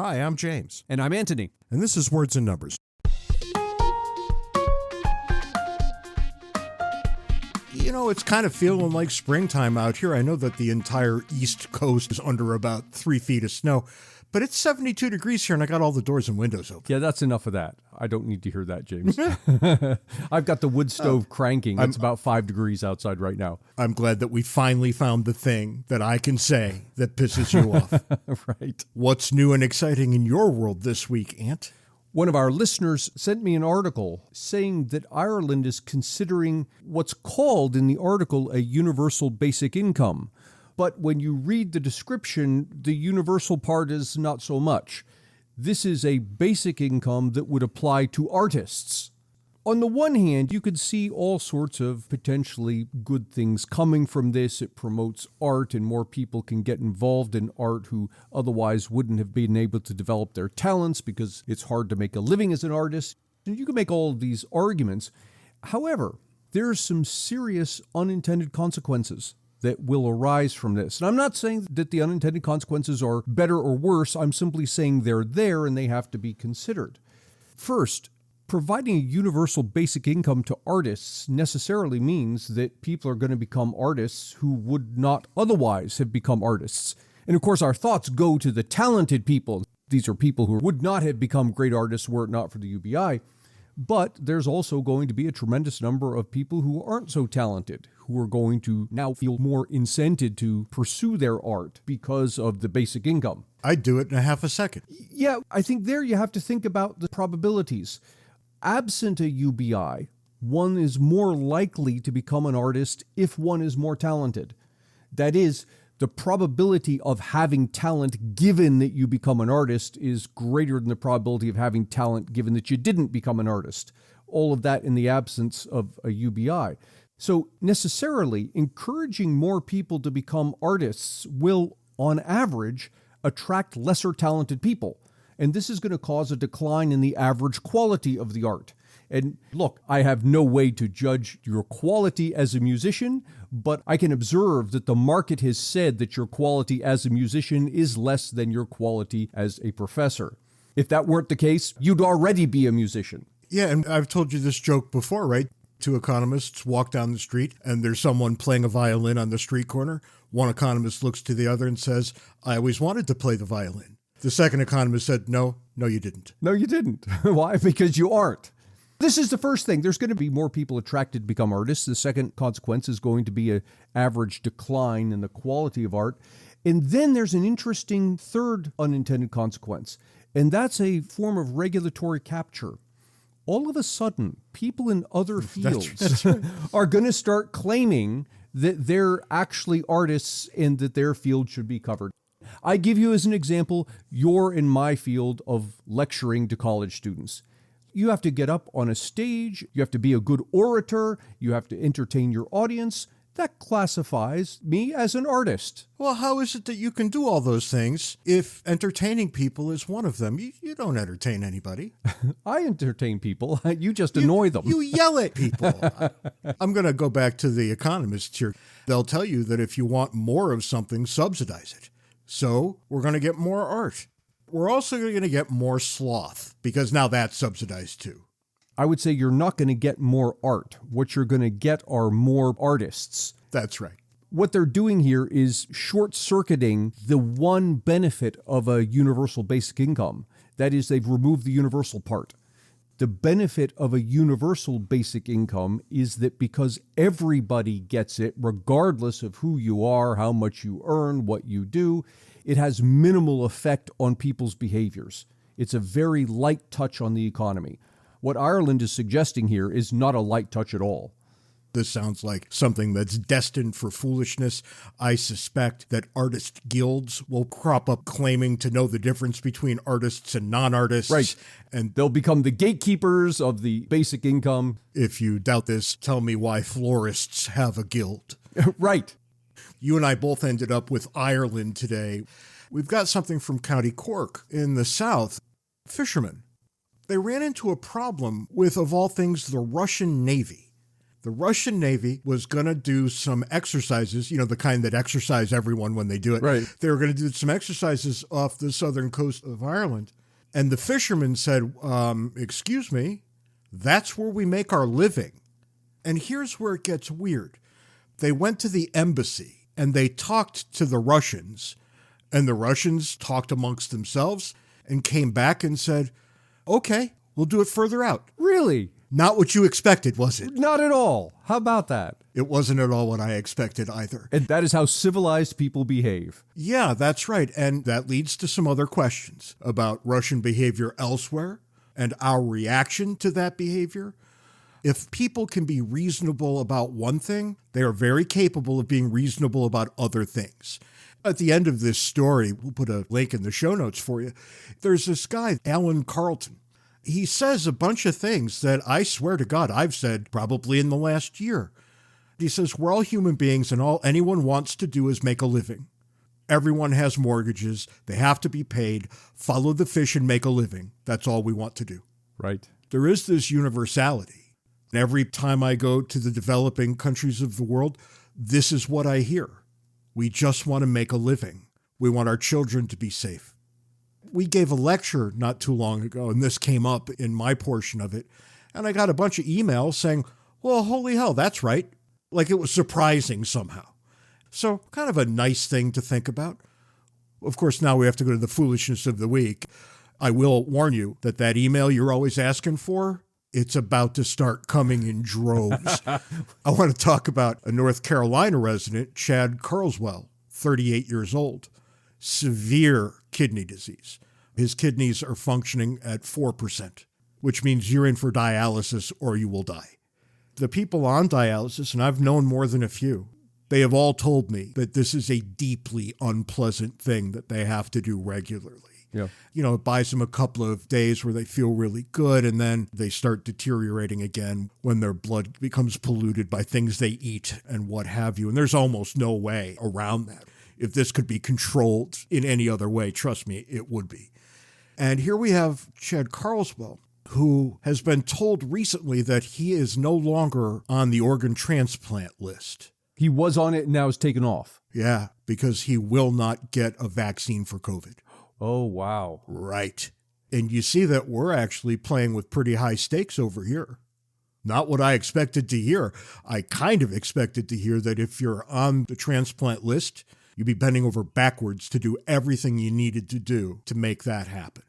Hi, I'm James. And I'm Anthony. And this is Words and Numbers. You know, it's kind of feeling like springtime out here. I know that the entire East Coast is under about 3 feet of snow, but it's 72 degrees here and I got all the doors and windows open. Yeah, that's enough of that. I don't need to hear that, James. I've got the wood stove cranking. It's about 5 degrees outside right now. I'm glad that we finally found the thing that I can say that pisses you off. Right. What's new and exciting in your world this week, Ant? One of our listeners sent me an article saying that Ireland is considering what's called in the article a universal basic income. But when you read the description, the universal part is not so much. This is a basic income that would apply to artists. On the one hand, you could see all sorts of potentially good things coming from this. It promotes art and more people can get involved in art who otherwise wouldn't have been able to develop their talents because it's hard to make a living as an artist. And you can make all of these arguments. However, there are some serious unintended consequences that will arise from this. And I'm not saying that the unintended consequences are better or worse. I'm simply saying they're there and they have to be considered. First, providing a universal basic income to artists necessarily means that people are going to become artists who would not otherwise have become artists. And of course, our thoughts go to the talented people. These are people who would not have become great artists were it not for the UBI. But there's also going to be a tremendous number of people who aren't so talented, who are going to now feel more incented to pursue their art because of the basic income. I'd do it in a half a second. Yeah, I think there you have to think about the probabilities. Absent a UBI, one is more likely to become an artist if one is more talented. That is, the probability of having talent given that you become an artist is greater than the probability of having talent given that you didn't become an artist. All of that in the absence of a UBI. So necessarily, encouraging more people to become artists will, on average, attract lesser talented people. And this is going to cause a decline in the average quality of the art. And look, I have no way to judge your quality as a musician, but I can observe that the market has said that your quality as a musician is less than your quality as a professor. If that weren't the case, you'd already be a musician. Yeah, and I've told you this joke before, right? Two economists walk down the street and there's someone playing a violin on the street corner. One economist looks to the other and says, "I always wanted to play the violin." The second economist said, no, you didn't. No, you didn't. Why? Because you aren't. This is the first thing. There's going to be more people attracted to become artists. The second consequence is going to be an average decline in the quality of art. And then there's an interesting third unintended consequence, and that's a form of regulatory capture. All of a sudden, people in other fields That's right. are going to start claiming that they're actually artists and that their field should be covered. I give you as an example, you're in my field of lecturing to college students. You have to get up on a stage, you have to be a good orator, you have to entertain your audience. That classifies me as an artist. Well, how is it that you can do all those things if entertaining people is one of them? You don't entertain anybody. I entertain people. You just annoy them. You yell at people. I'm going to go back to the economists here. They'll tell you that if you want more of something, subsidize it. So we're going to get more art. We're also going to get more sloth because now that's subsidized too. I would say you're not going to get more art. What you're going to get are more artists. That's right. What they're doing here is short-circuiting the one benefit of a universal basic income. That is, they've removed the universal part. The benefit of a universal basic income is that because everybody gets it, regardless of who you are, how much you earn, what you do, it has minimal effect on people's behaviors. It's a very light touch on the economy. What Ireland is suggesting here is not a light touch at all. This sounds like something that's destined for foolishness. I suspect that artist guilds will crop up claiming to know the difference between artists and non-artists. Right. And They'll become the gatekeepers of the basic income. if you doubt this, tell me why florists have a guild. Right. You and I both ended up with Ireland today. We've got something from County Cork in the south. Fishermen. They ran into a problem with, of all things, the Russian Navy. The Russian Navy was going to do some exercises, the kind that exercise everyone when they do it. Right. They were going to do some exercises off the southern coast of Ireland. And the fishermen said, excuse me, that's where we make our living. And here's where it gets weird. They went to the embassy and they talked to the Russians, and the Russians talked amongst themselves and came back and said, okay, we'll do it further out. Really? Not what you expected, was it? Not at all. How about that? It wasn't at all what I expected either. And that is how civilized people behave. Yeah, that's right. And that leads to some other questions about Russian behavior elsewhere and our reaction to that behavior. If people can be reasonable about one thing, they are very capable of being reasonable about other things. At the end of this story, we'll put a link in the show notes for you. There's this guy, Alan Carlton. He says a bunch of things that I swear to God I've said probably in the last year. He says, we're all human beings and all anyone wants to do is make a living. Everyone has mortgages. They have to be paid. Follow the fish and make a living. That's all we want to do. Right. There is this universality. And every time I go to the developing countries of the world, this is what I hear. We just want to make a living. We want our children to be safe. We gave a lecture not too long ago, and this came up in my portion of it, and I got a bunch of emails saying, well, holy hell, that's right. Like it was surprising somehow. So kind of a nice thing to think about. Of course, now we have to go to the foolishness of the week. I will warn you that email you're always asking for, it's about to start coming in droves. I want to talk about a North Carolina resident, Chad Carlswell, 38 years old. Severe kidney disease. His kidneys are functioning at 4%, which means you're in for dialysis or you will die. The people on dialysis, and I've known more than a few, they have all told me that this is a deeply unpleasant thing that they have to do regularly. Yeah. It buys them a couple of days where they feel really good, and then they start deteriorating again when their blood becomes polluted by things they eat and what have you. And there's almost no way around that. If this could be controlled in any other way, trust me, it would be. And here we have Chad Carlswell, who has been told recently that he is no longer on the organ transplant list. He was on it and now is taken off. Yeah, because he will not get a vaccine for COVID. Oh, wow. Right. And you see that we're actually playing with pretty high stakes over here. Not what I expected to hear. I kind of expected to hear that if you're on the transplant list, you'd be bending over backwards to do everything you needed to do to make that happen.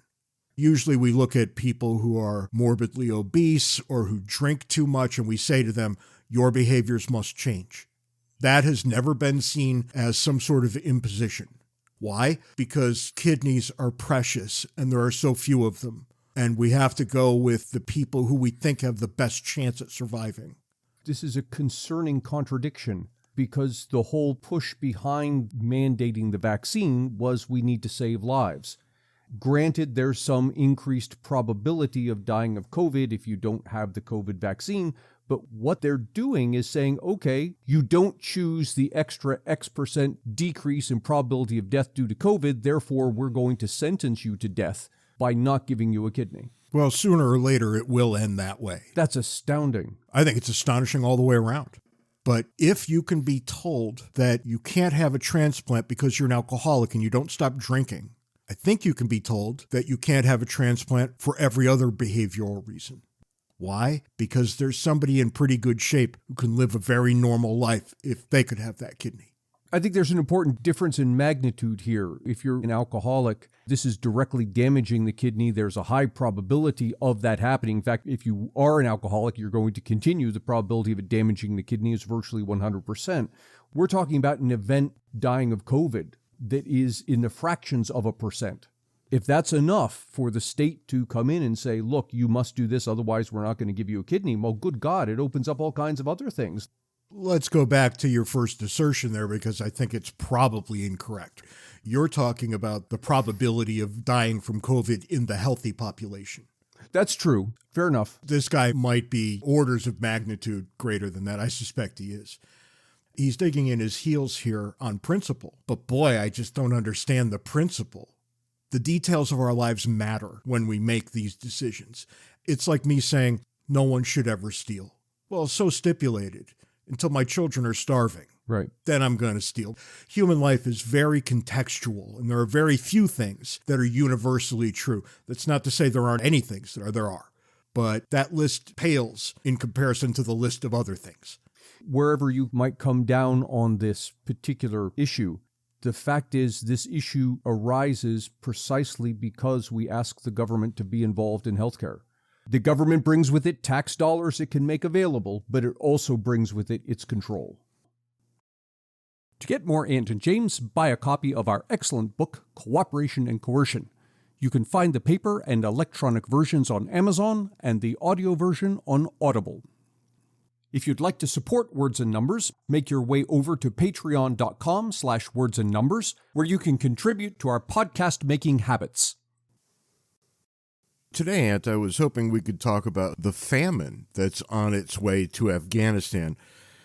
Usually we look at people who are morbidly obese or who drink too much and we say to them, your behaviors must change. That has never been seen as some sort of imposition. Why? Because kidneys are precious and there are so few of them. And we have to go with the people who we think have the best chance at surviving. This is a concerning contradiction because the whole push behind mandating the vaccine was we need to save lives. Granted, there's some increased probability of dying of COVID if you don't have the COVID vaccine, but what they're doing is saying, okay, you don't choose the extra X% decrease in probability of death due to COVID, therefore we're going to sentence you to death by not giving you a kidney. Well, sooner or later it will end that way. That's astounding. I think it's astonishing all the way around. But if you can be told that you can't have a transplant because you're an alcoholic and you don't stop drinking, I think you can be told that you can't have a transplant for every other behavioral reason. Why? Because there's somebody in pretty good shape who can live a very normal life if they could have that kidney. I think there's an important difference in magnitude here. If you're an alcoholic, this is directly damaging the kidney. There's a high probability of that happening. In fact, if you are an alcoholic, you're going to continue. The probability of it damaging the kidney is virtually 100%. We're talking about an event dying of COVID that is in the fractions of a percent. If that's enough for the state to come in and say, look, you must do this, otherwise we're not going to give you a kidney, well, good God, it opens up all kinds of other things. Let's go back to your first assertion there because I think it's probably incorrect. You're talking about the probability of dying from COVID in the healthy population. That's true. Fair enough. This guy might be orders of magnitude greater than that. I suspect he is. He's digging in his heels here on principle. But boy, I just don't understand the principle. The details of our lives matter when we make these decisions. It's like me saying, no one should ever steal. Well, so stipulated until my children are starving. Right. Then I'm going to steal. Human life is very contextual, and there are very few things that are universally true. That's not to say there aren't any things there are. But that list pales in comparison to the list of other things. Wherever you might come down on this particular issue, the fact is this issue arises precisely because we ask the government to be involved in healthcare. The government brings with it tax dollars it can make available, but it also brings with it its control. To get more Ant and James, buy a copy of our excellent book, Cooperation and Coercion. You can find the paper and electronic versions on Amazon and the audio version on Audible. If you'd like to support Words and Numbers, make your way over to patreon.com/wordsandnumbers, where you can contribute to our podcast-making habits. Today, Ant, I was hoping we could talk about the famine that's on its way to Afghanistan.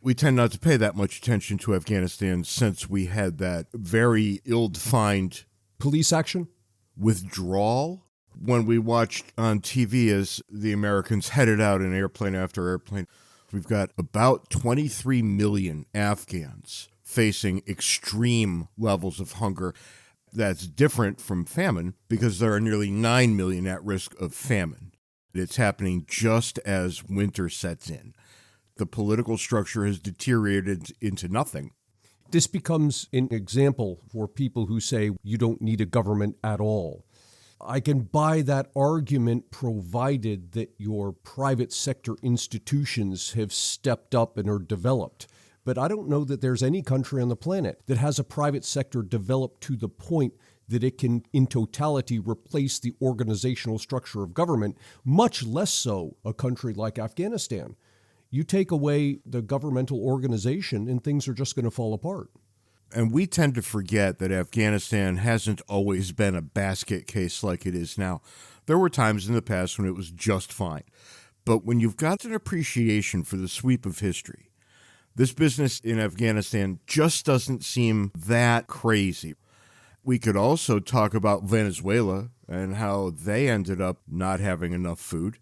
We tend not to pay that much attention to Afghanistan since we had that very ill-defined Police action? Withdrawal when we watched on TV as the Americans headed out in airplane after airplane. We've got about 23 million Afghans facing extreme levels of hunger. That's different from famine because there are nearly 9 million at risk of famine. It's happening just as winter sets in. The political structure has deteriorated into nothing. This becomes an example for people who say you don't need a government at all. I can buy that argument provided that your private sector institutions have stepped up and are developed. But I don't know that there's any country on the planet that has a private sector developed to the point that it can, in totality, replace the organizational structure of government, much less so a country like Afghanistan. You take away the governmental organization and things are just going to fall apart. And we tend to forget that Afghanistan hasn't always been a basket case like it is now. There were times in the past when it was just fine. But when you've got an appreciation for the sweep of history, this business in Afghanistan just doesn't seem that crazy. We could also talk about Venezuela and how they ended up not having enough food.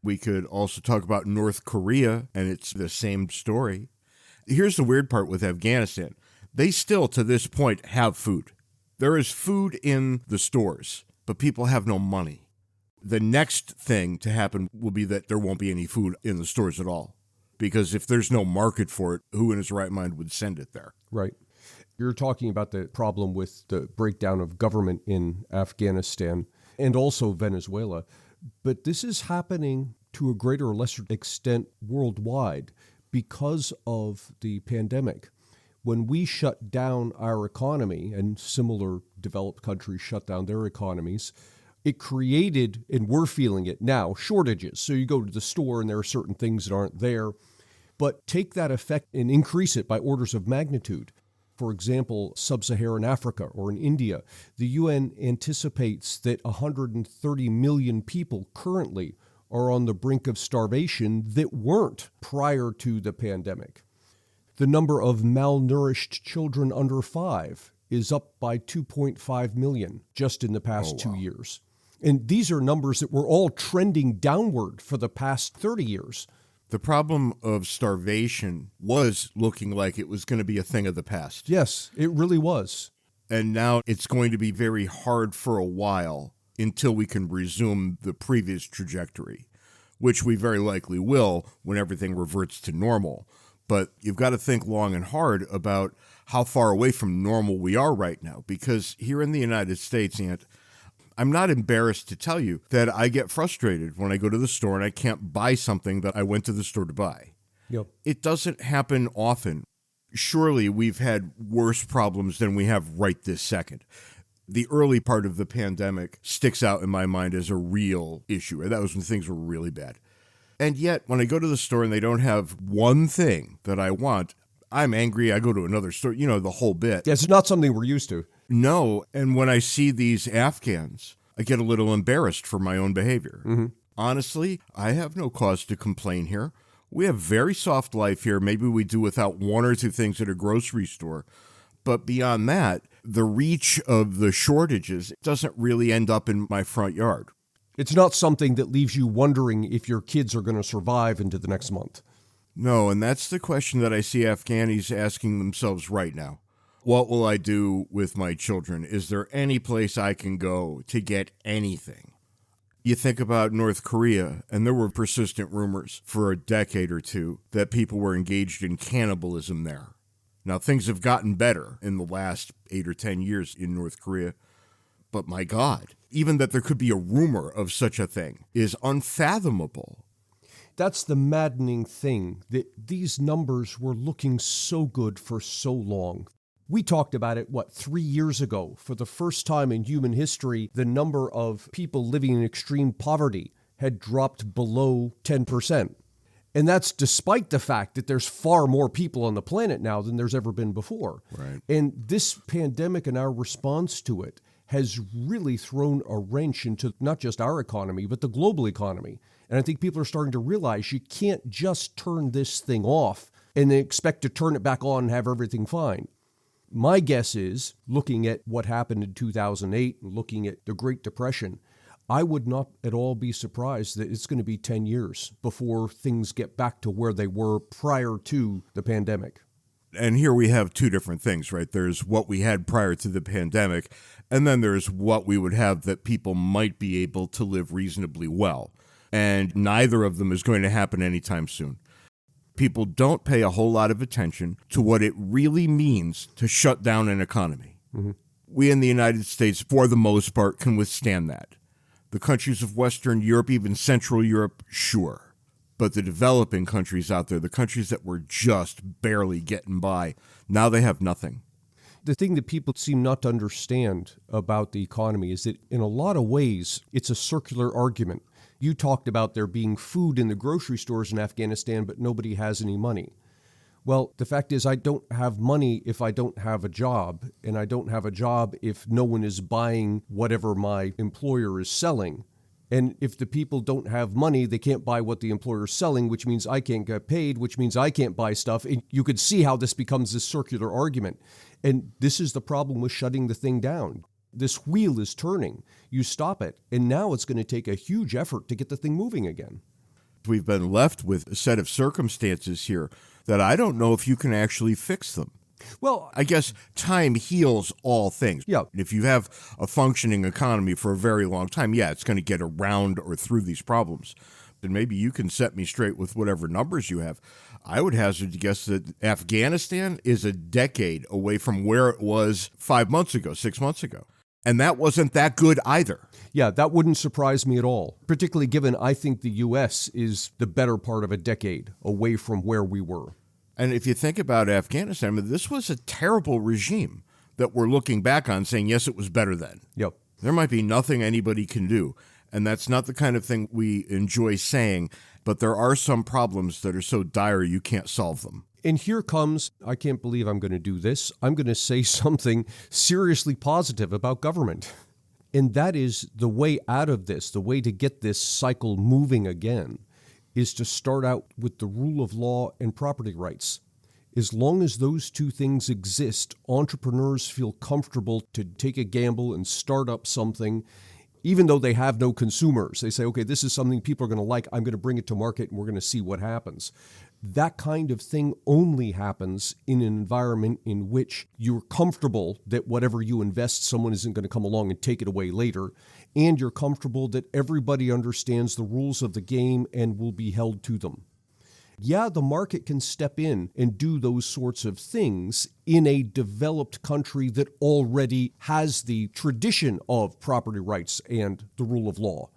We could also talk about North Korea, and it's the same story. Here's the weird part with Afghanistan. They still, to this point, have food. There is food in the stores, but people have no money. The next thing to happen will be that there won't be any food in the stores at all. Because if there's no market for it, who in his right mind would send it there? Right. You're talking about the problem with the breakdown of government in Afghanistan and also Venezuela. But this is happening to a greater or lesser extent worldwide because of the pandemic. When we shut down our economy and similar developed countries shut down their economies, it created, and we're feeling it now, shortages. So you go to the store and there are certain things that aren't there. But take that effect and increase it by orders of magnitude. For example, sub-Saharan Africa or in India, the UN anticipates that 130 million people currently are on the brink of starvation that weren't prior to the pandemic. The number of malnourished children under 5 is up by 2.5 million just in the past 2 years. And these are numbers that were all trending downward for the past 30 years. The problem of starvation was looking like it was going to be a thing of the past. Yes, it really was. And now it's going to be very hard for a while until we can resume the previous trajectory, which we very likely will when everything reverts to normal. But you've got to think long and hard about how far away from normal we are right now, because here in the United States, I'm not embarrassed to tell you that I get frustrated when I go to the store and I can't buy something that I went to the store to buy. Yep. It doesn't happen often. Surely we've had worse problems than we have right this second. The early part of the pandemic sticks out in my mind as a real issue. That was when things were really bad. And yet, when I go to the store and they don't have one thing that I want, I'm angry. I go to another store, the whole bit. It's not something we're used to. No, and when I see these Afghans, I get a little embarrassed for my own behavior. Mm-hmm. Honestly, I have no cause to complain here. We have very soft life here. Maybe we do without one or two things at a grocery store. But beyond that, the reach of the shortages doesn't really end up in my front yard. It's not something that leaves you wondering if your kids are going to survive into the next month. No, and that's the question that I see Afghanis asking themselves right now. What will I do with my children? Is there any place I can go to get anything? You think about North Korea, and there were persistent rumors for a decade or two that people were engaged in cannibalism there. Now, things have gotten better in the last 8 or 10 years in North Korea, but my God, even that there could be a rumor of such a thing is unfathomable. That's the maddening thing, that these numbers were looking so good for so long. We talked about it, 3 years ago? For the first time in human history, the number of people living in extreme poverty had dropped below 10%. And that's despite the fact that there's far more people on the planet now than there's ever been before. Right. And this pandemic and our response to it has really thrown a wrench into not just our economy, but the global economy. And I think people are starting to realize you can't just turn this thing off and then expect to turn it back on and have everything fine. My guess is, looking at what happened in 2008 and looking at the Great Depression, I would not at all be surprised that it's going to be 10 years before things get back to where they were prior to the pandemic. And here we have two different things, right? There's what we had prior to the pandemic, and then there's what we would have that people might be able to live reasonably well. And neither of them is going to happen anytime soon. People don't pay a whole lot of attention to what it really means to shut down an economy. Mm-hmm. We in the United States, for the most part, can withstand that. The countries of Western Europe, even Central Europe, sure. But the developing countries out there, the countries that were just barely getting by, now they have nothing. The thing that people seem not to understand about the economy is that in a lot of ways, it's a circular argument. You talked about there being food in the grocery stores in Afghanistan, but nobody has any money. Well, the fact is I don't have money if I don't have a job, and I don't have a job if no one is buying whatever my employer is selling. And if the people don't have money, they can't buy what the employer is selling, which means I can't get paid, which means I can't buy stuff. And you could see how this becomes this circular argument. And this is the problem with shutting the thing down. This wheel is turning. You stop it, and now it's going to take a huge effort to get the thing moving again. We've been left with a set of circumstances here that I don't know if you can actually fix them. Well, I guess time heals all things. Yeah. If you have a functioning economy for a very long time, it's going to get around or through these problems. Then maybe you can set me straight with whatever numbers you have. I would hazard to guess that Afghanistan is a decade away from where it was 5 months ago, 6 months ago. And that wasn't that good either. Yeah, that wouldn't surprise me at all, particularly given I think the U.S. is the better part of a decade away from where we were. And if you think about Afghanistan, this was a terrible regime that we're looking back on saying, yes, it was better then. Yep. There might be nothing anybody can do. And that's not the kind of thing we enjoy saying, but there are some problems that are so dire you can't solve them. And here comes, I can't believe I'm going to do this, I'm going to say something seriously positive about government. And that is the way out of this, the way to get this cycle moving again, is to start out with the rule of law and property rights. As long as those two things exist, entrepreneurs feel comfortable to take a gamble and start up something, even though they have no consumers. They say, okay, this is something people are going to like, I'm going to bring it to market and we're going to see what happens. That kind of thing only happens in an environment in which you're comfortable that whatever you invest, someone isn't going to come along and take it away later, and you're comfortable that everybody understands the rules of the game and will be held to them. Yeah, the market can step in and do those sorts of things in a developed country that already has the tradition of property rights and the rule of law.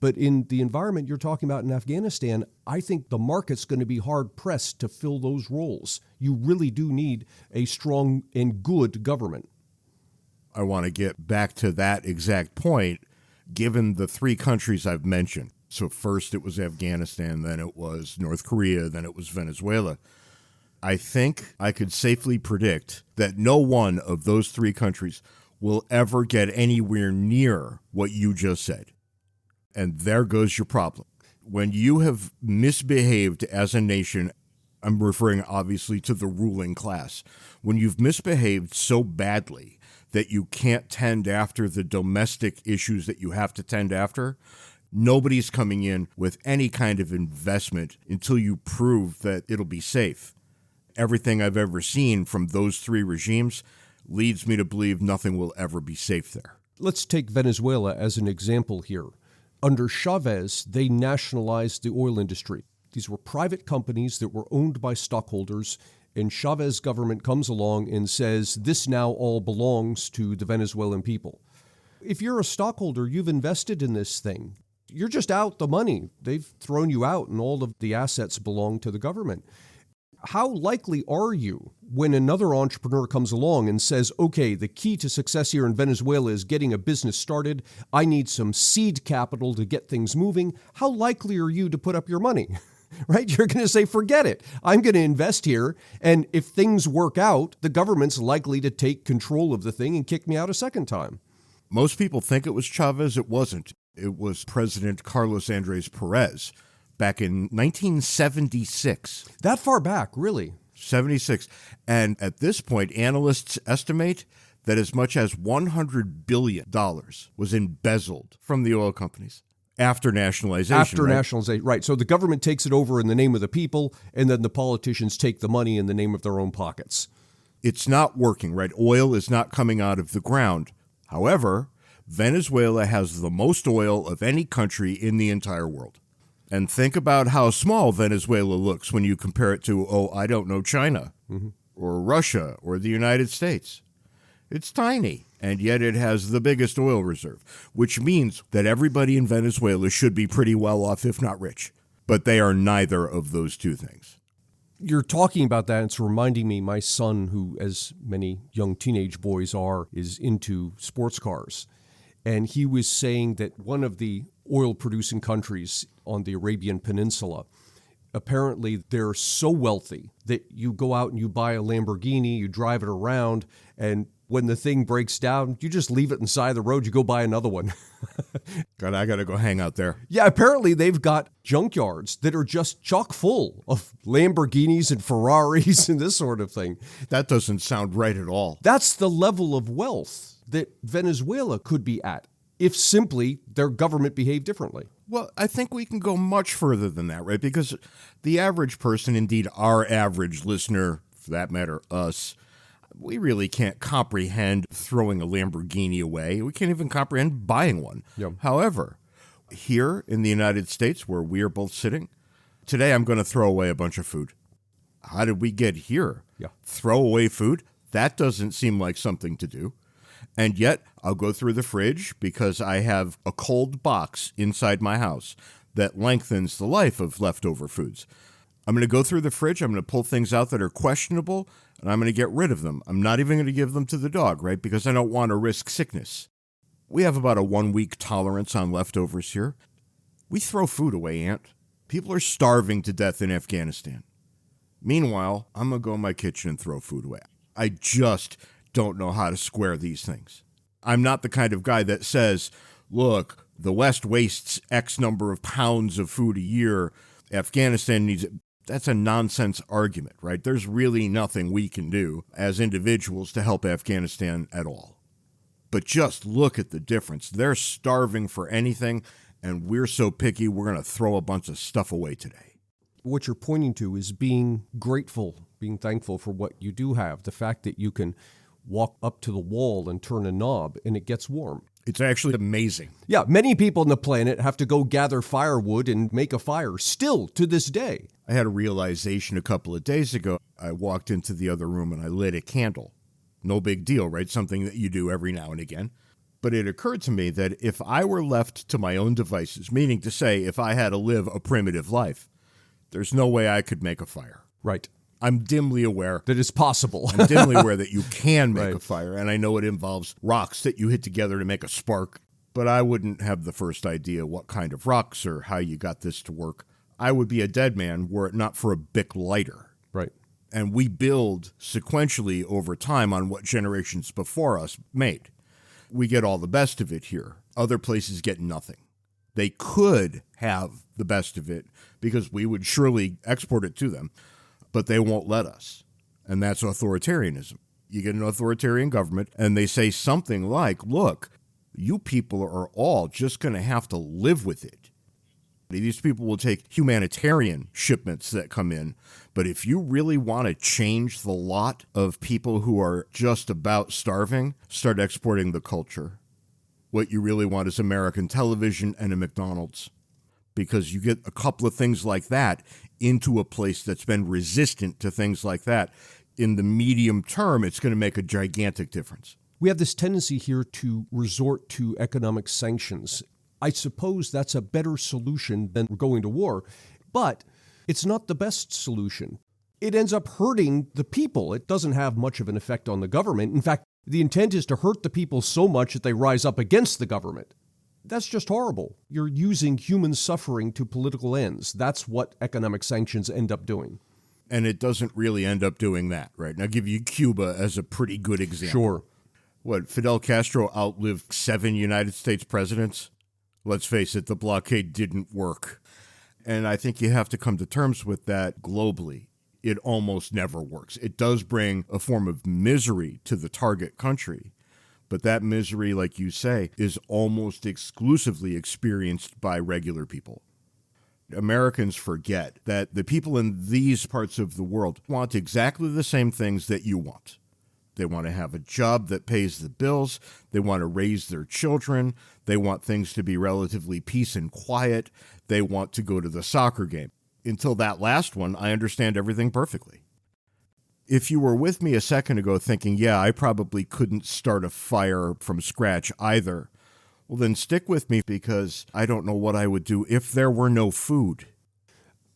But in the environment you're talking about in Afghanistan, I think the market's going to be hard-pressed to fill those roles. You really do need a strong and good government. I want to get back to that exact point, given the three countries I've mentioned. So first it was Afghanistan, then it was North Korea, then it was Venezuela. I think I could safely predict that no one of those three countries will ever get anywhere near what you just said. And there goes your problem. When you have misbehaved as a nation, I'm referring obviously to the ruling class, when you've misbehaved so badly that you can't tend after the domestic issues that you have to tend after, Nobody's coming in with any kind of investment until you prove that it'll be safe. Everything I've ever seen from those three regimes leads me to believe nothing will ever be safe there. Let's take Venezuela as an example here. Under Chavez, they nationalized the oil industry. These were private companies that were owned by stockholders, and Chavez government comes along and says, this now all belongs to the Venezuelan people. If you're a stockholder, you've invested in this thing. You're just out the money. They've thrown you out, and all of the assets belong to the government. How likely are you when another entrepreneur comes along and says, okay, the key to success here in Venezuela is getting a business started. I need some seed capital to get things moving. How likely are you to put up your money? Right? You're going to say, forget it. I'm going to invest here. And if things work out, the government's likely to take control of the thing and kick me out a second time. Most people think it was Chavez. It wasn't. It was President Carlos Andrés Perez back in 1976. That far back, really? 76. And at this point, analysts estimate that as much as $100 billion was embezzled from the oil companies. After nationalization, nationalization, right. So the government takes it over in the name of the people, and then the politicians take the money in the name of their own pockets. It's not working, right? Oil is not coming out of the ground. However, Venezuela has the most oil of any country in the entire world. And think about how small Venezuela looks when you compare it to, China or Russia or the United States. It's tiny, and yet it has the biggest oil reserve, which means that everybody in Venezuela should be pretty well off, if not rich. But they are neither of those two things. You're talking about that, and it's reminding me, my son, who, as many young teenage boys are, is into sports cars. And he was saying that one of the oil-producing countries on the Arabian Peninsula, apparently they're so wealthy that you go out and you buy a Lamborghini, you drive it around, and when the thing breaks down, you just leave it inside the road, you go buy another one. God, I got to go hang out there. Yeah, apparently they've got junkyards that are just chock full of Lamborghinis and Ferraris and this sort of thing. That doesn't sound right at all. That's the level of wealth that Venezuela could be at if simply their government behaved differently. Well, I think we can go much further than that, right? Because the average person, indeed our average listener, for that matter, us, we really can't comprehend throwing a Lamborghini away. We can't even comprehend buying one. Yep. However, here in the United States, where we are both sitting, today I'm going to throw away a bunch of food. How did we get here? Yeah. Throw away food? That doesn't seem like something to do. And yet, I'll go through the fridge because I have a cold box inside my house that lengthens the life of leftover foods. I'm going to go through the fridge, I'm going to pull things out that are questionable, and I'm going to get rid of them. I'm not even going to give them to the dog, right? Because I don't want to risk sickness. We have about a 1-week tolerance on leftovers here. We throw food away, Aunt. People are starving to death in Afghanistan. Meanwhile, I'm going to go in my kitchen and throw food away. I just don't know how to square these things. I'm not the kind of guy that says, look, the West wastes X number of pounds of food a year. Afghanistan needs it. That's a nonsense argument, right? There's really nothing we can do as individuals to help Afghanistan at all. But just look at the difference. They're starving for anything, and we're so picky, we're going to throw a bunch of stuff away today. What you're pointing to is being grateful, being thankful for what you do have. The fact that you can walk up to the wall and turn a knob and it gets warm. It's actually amazing. Yeah, many people on the planet have to go gather firewood and make a fire, still to this day. I had a realization a couple of days ago. I walked into the other room and I lit a candle. No big deal, right? Something that you do every now and again. But it occurred to me that if I were left to my own devices, meaning to say if I had to live a primitive life, there's no way I could make a fire. Right. I'm dimly aware that it's possible. I'm dimly aware that you can make Right. a fire, and I know it involves rocks that you hit together to make a spark, but I wouldn't have the first idea what kind of rocks or how you got this to work. I would be a dead man were it not for a Bic lighter. Right. And we build sequentially over time on what generations before us made. We get all the best of it here. Other places get nothing. They could have the best of it because we would surely export it to them, but they won't let us. And that's authoritarianism. You get an authoritarian government, and they say something like, look, you people are all just going to have to live with it. These people will take humanitarian shipments that come in, but if you really want to change the lot of people who are just about starving, start exporting the culture. What you really want is American television and a McDonald's, because you get a couple of things like that into a place that's been resistant to things like that. In the medium term, it's going to make a gigantic difference. We have this tendency here to resort to economic sanctions. I suppose that's a better solution than going to war, but it's not the best solution. It ends up hurting the people. It doesn't have much of an effect on the government. In fact, the intent is to hurt the people so much that they rise up against the government. That's just horrible. You're using human suffering to political ends. That's what economic sanctions end up doing. And it doesn't really end up doing that, right? And I'll give you Cuba as a pretty good example. Sure. What, Fidel Castro outlived 7 United States presidents? Let's face it, the blockade didn't work. And I think you have to come to terms with that globally. It almost never works. It does bring a form of misery to the target country, but that misery, like you say, is almost exclusively experienced by regular people. Americans forget that the people in these parts of the world want exactly the same things that you want. They want to have a job that pays the bills. They want to raise their children. They want things to be relatively peace and quiet. They want to go to the soccer game. Until that last one, I understand everything perfectly. If you were with me a second ago thinking, yeah, I probably couldn't start a fire from scratch either, well, then stick with me, because I don't know what I would do if there were no food.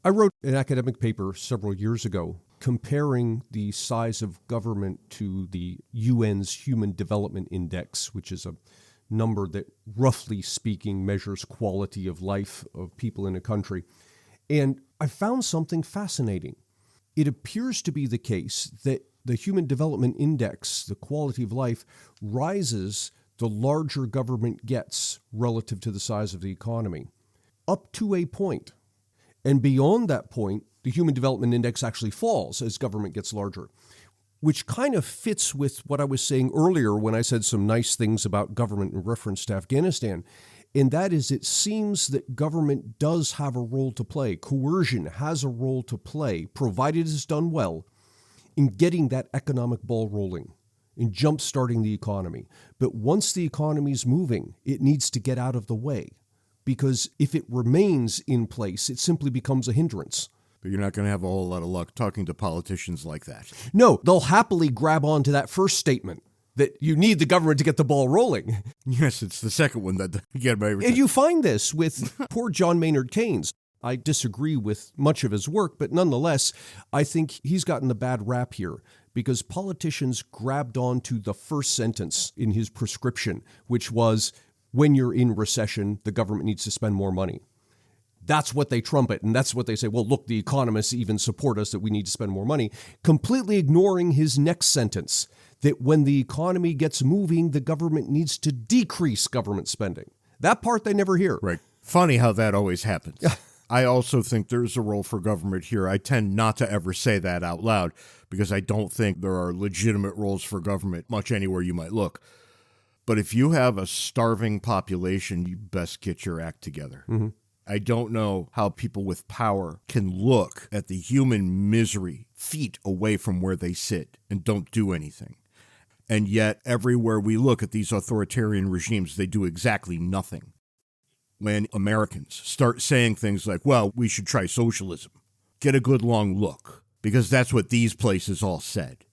I wrote an academic paper several years ago comparing the size of government to the UN's Human Development Index, which is a number that, roughly speaking, measures quality of life of people in a country. And I found something fascinating. It appears to be the case that the Human Development Index, the quality of life, rises the larger government gets relative to the size of the economy, up to a point. And beyond that point, the Human Development Index actually falls as government gets larger, which kind of fits with what I was saying earlier when I said some nice things about government in reference to Afghanistan. And that is, it seems that government does have a role to play. Coercion has a role to play, provided it's done well, in getting that economic ball rolling, in jump-starting the economy. But once the economy's moving, it needs to get out of the way, because if it remains in place, it simply becomes a hindrance. But you're not going to have a whole lot of luck talking to politicians like that. No, they'll happily grab on to that first statement, that you need the government to get the ball rolling. Yes, it's the second one that get every time. And you find this with poor John Maynard Keynes. I disagree with much of his work, but nonetheless, I think he's gotten a bad rap here because politicians grabbed on to the first sentence in his prescription, which was, when you're in recession, the government needs to spend more money. That's what they trumpet, and that's what they say, well, look, the economists even support us that we need to spend more money, completely ignoring his next sentence, that when the economy gets moving, the government needs to decrease government spending. That part they never hear. Right. Funny how that always happens. I also think there's a role for government here. I tend not to ever say that out loud because I don't think there are legitimate roles for government much anywhere you might look. But if you have a starving population, you best get your act together. Mm-hmm. I don't know how people with power can look at the human misery feet away from where they sit and don't do anything. And yet, everywhere we look at these authoritarian regimes, they do exactly nothing. When Americans start saying things like, well, we should try socialism, get a good long look, because that's what these places all said.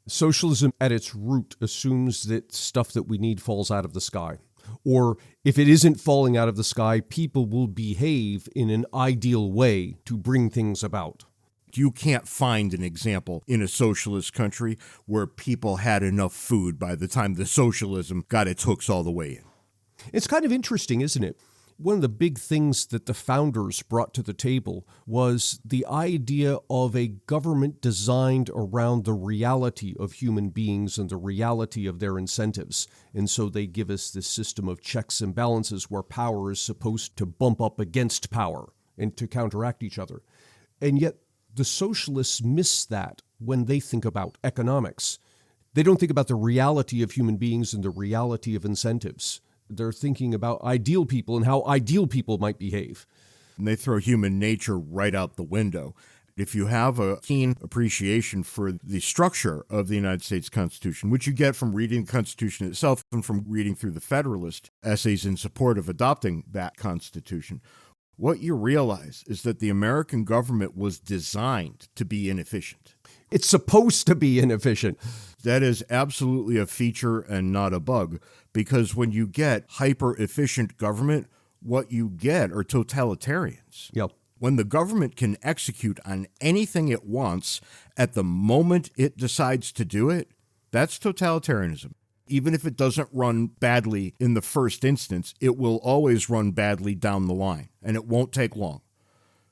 Socialism at its root assumes that stuff that we need falls out of the sky. Or if it isn't falling out of the sky, people will behave in an ideal way to bring things about. You can't find an example in a socialist country where people had enough food by the time the socialism got its hooks all the way in. It's kind of interesting, isn't it? One of the big things that the founders brought to the table was the idea of a government designed around the reality of human beings and the reality of their incentives. And so they give us this system of checks and balances where power is supposed to bump up against power and to counteract each other. And yet the socialists miss that when they think about economics. They don't think about the reality of human beings and the reality of incentives. They're thinking about ideal people and how ideal people might behave. And they throw human nature right out the window. If you have a keen appreciation for the structure of the United States Constitution, which you get from reading the Constitution itself and from reading through the Federalist essays in support of adopting that Constitution, what you realize is that the American government was designed to be inefficient. It's supposed to be inefficient. That is absolutely a feature and not a bug, because when you get hyper-efficient government, what you get are totalitarians. Yep. When the government can execute on anything it wants at the moment it decides to do it, that's totalitarianism. Even if it doesn't run badly in the first instance, it will always run badly down the line, and it won't take long.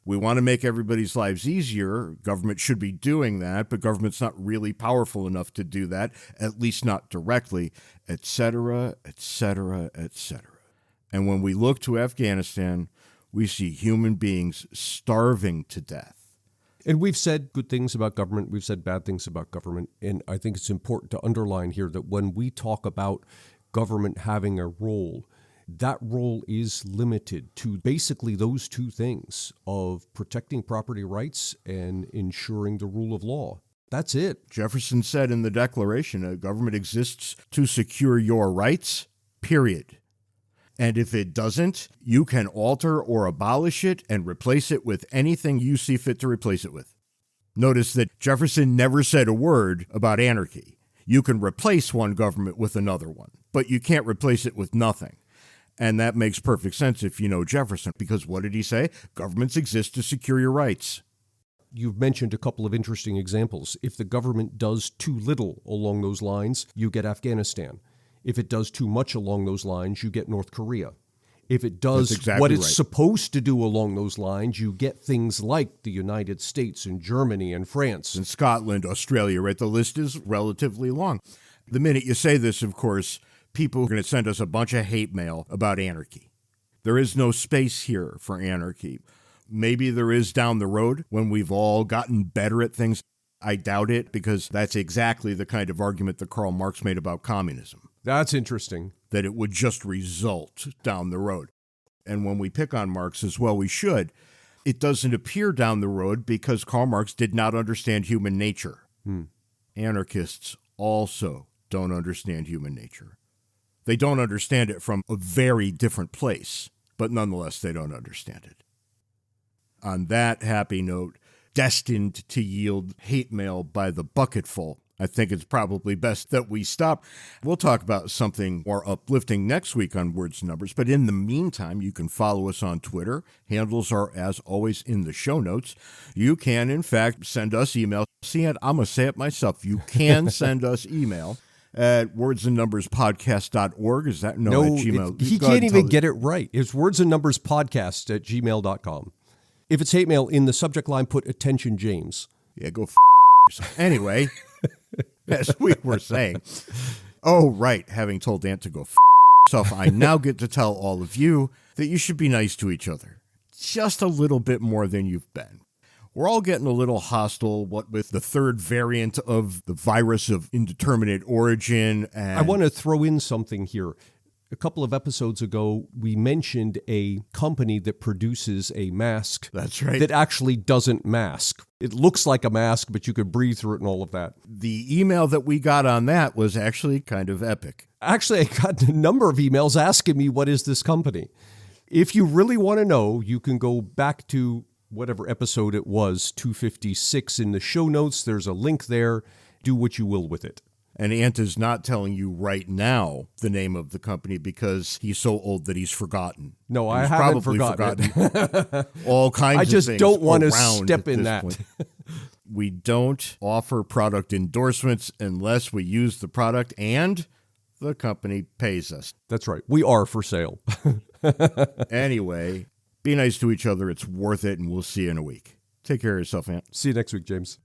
We want to make everybody's lives easier. Government should be doing that, but government's not really powerful enough to do that, at least not directly, et cetera, et cetera, et cetera. And when we look to Afghanistan, we see human beings starving to death. And we've said good things about government. We've said bad things about government. And I think it's important to underline here that when we talk about government having a role, that role is limited to basically those two things of protecting property rights and ensuring the rule of law. That's it. Jefferson said in the Declaration, a government exists to secure your rights, period. And if it doesn't, you can alter or abolish it and replace it with anything you see fit to replace it with. Notice that Jefferson never said a word about anarchy. You can replace one government with another one, but you can't replace it with nothing. And that makes perfect sense if you know Jefferson, because what did he say? Governments exist to secure your rights. You've mentioned a couple of interesting examples. If the government does too little along those lines, you get Afghanistan. If it does too much along those lines, you get North Korea. If it does what it's supposed to do along those lines, you get things like the United States and Germany and France. And Scotland, Australia, right? The list is relatively long. The minute you say this, of course, people are going to send us a bunch of hate mail about anarchy. There is no space here for anarchy. Maybe there is down the road when we've all gotten better at things. I doubt it, because that's exactly the kind of argument that Karl Marx made about communism. That's interesting. That it would just result down the road. And when we pick on Marx as well, we should. It doesn't appear down the road because Karl Marx did not understand human nature. Anarchists also don't understand human nature. They don't understand it from a very different place, but nonetheless, they don't understand it. On that happy note, destined to yield hate mail by the bucketful, I think it's probably best that we stop. We'll talk about something more uplifting next week on Words and Numbers, but in the meantime, you can follow us on Twitter. Handles are, as always, in the show notes. You can, in fact, send us email. See it? I'm going to say it myself. You can send us email at wordsandnumberspodcast.org. Is that? No, at Gmail. He can't even get it right. It's wordsandnumberspodcast@gmail.com. If it's hate mail, in the subject line, put attention, James. Yeah, go yourself. Anyway, as we were saying. Oh, right. Having told Ant to go yourself, I now get to tell all of you that you should be nice to each other. Just a little bit more than you've been. We're all getting a little hostile, what with the third variant of the virus of indeterminate origin. And I want to throw in something here. A couple of episodes ago, we mentioned a company that produces a mask. That's right. That actually doesn't mask. It looks like a mask, but you could breathe through it and all of that. The email that we got on that was actually kind of epic. Actually, I got a number of emails asking me, what is this company? If you really want to know, you can go back to whatever episode it was, 256 in the show notes. There's a link there. Do what you will with it. And Ant is not telling you right now the name of the company because he's so old that he's forgotten. No, I haven't forgotten all kinds of things. I just don't want to step in that. We don't offer product endorsements unless we use the product and the company pays us. That's right. We are for sale. Anyway, be nice to each other. It's worth it, and we'll see you in a week. Take care of yourself, Ant. See you next week, James.